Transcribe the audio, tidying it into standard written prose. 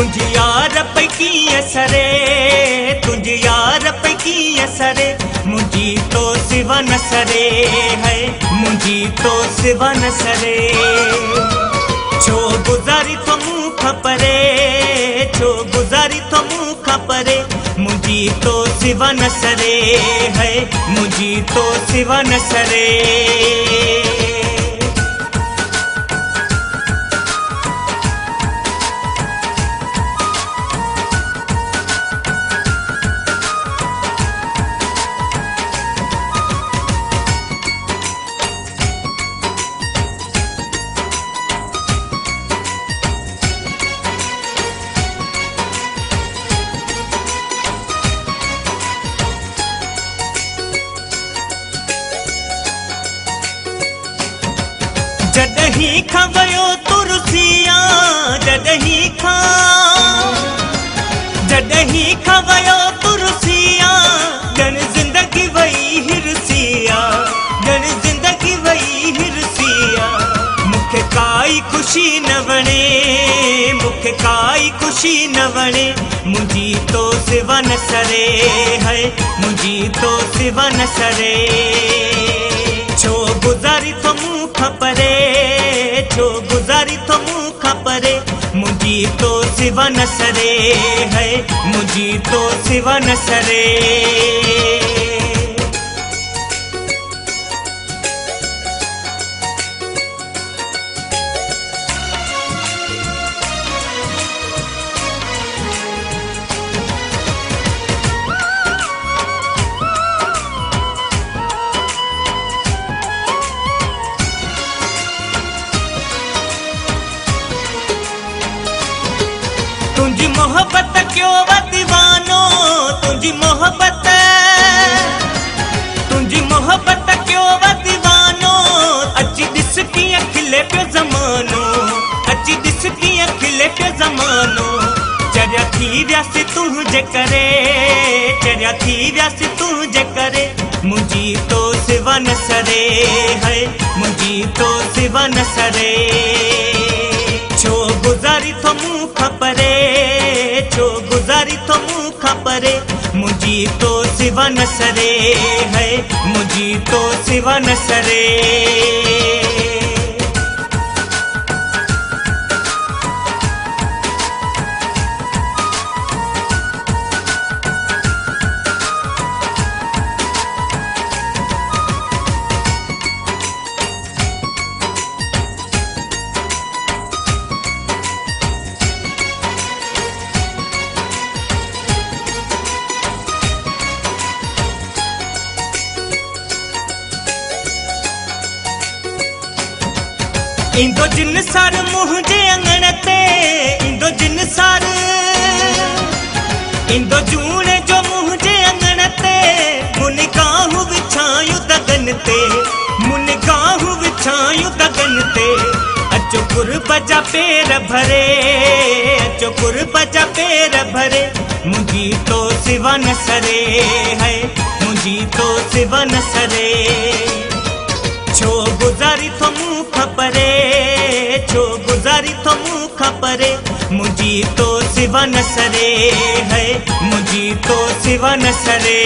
तुझी यार पैकी असरे तुझी यार पैकी असरे मुझी तो सिवा न सरे है मुझी तो सिवा न सरे छो गुजारी तो मुख परे छो गुजारी तो मुख परे मुझी तो सिवा न सरे है मुझी तो सिवा न सरे जडही खवयो तुरसिया जडही खवयो तुरसिया जन जिंदगी वही हिरसिया जन जिंदगी वही हिरसिया मुखे काई खुशी न वणे मुखे काई खुशी न वणे मुझी तो सिवा न सरे है मुझी तो सिवा न सरे छो गुजारी तो मुख परे छो गुजारी तो मुख परे मुझी तो सिवा न सरे है मुझी तो सिवा न सरे तुझी मोहब्बत क्यों दीवानो तुझी मोहब्बत क्यों दीवानो अच्छी दिस की खिले पे जमानो अच्छी दिस की खिले पे जमानो चर्या थी व्यासी तुझे करे चर्या थी व्यासी तुझे करे मुझी तो सिवा न सरे है मुझी तो सिवा न सरे छो गुजारी तो मुख परे छो गुजारी तो मुख परे मुझी तो सिवा न सरे है मुझी तो सिवा न सरे इंदो जिन सार मुझे अंगण ते इंदो जिन सार इंदो जूने जो मुझे अंगण ते मुनिगाहु विछायु दगन ते मुनिगाहु विछायु दगन ते अचो कुर्बजा पेर भरे अचो कुर्बजा पेर भरे मुझी तो सिवा न सरे है मुझी तो सिवा न सरे छो गुजारी तो मुख परे छो गुजारी तो मुख परे मुझी तो सिवा न सरे है मुझी तो सिवा न सरे